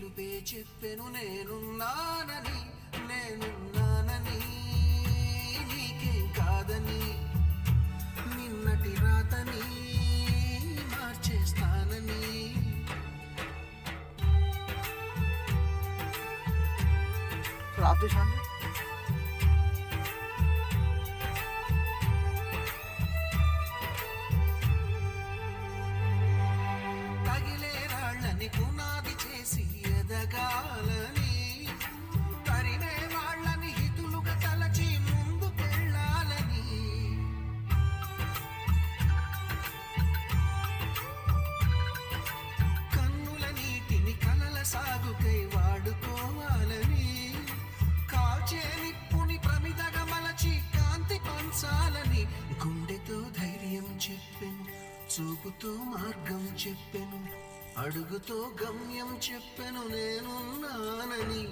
పిలుపే చెప్పెను నేనున్నానని నీకేం కాదని నిన్నటి రాతని మార్చేస్తానని. రాజేశాండి తగిలే రాళ్ళని పునాది చేసి ఎదగాలని, తరిమే వాళ్ళని హితులుగా తలచి ముందుకెళ్ళాలని, కన్నుల నీటిని కలల సాగుకై వాడుకోవాలని, కాల్చే నిప్పుని ప్రమిదగా మలచి కాంతి పంచాలని. గుండెతో ధైర్యం చెప్పెను, చూపుతో మార్గం చెప్పెను, అడుగుతో గమ్యం చెప్పెను నేనున్నానని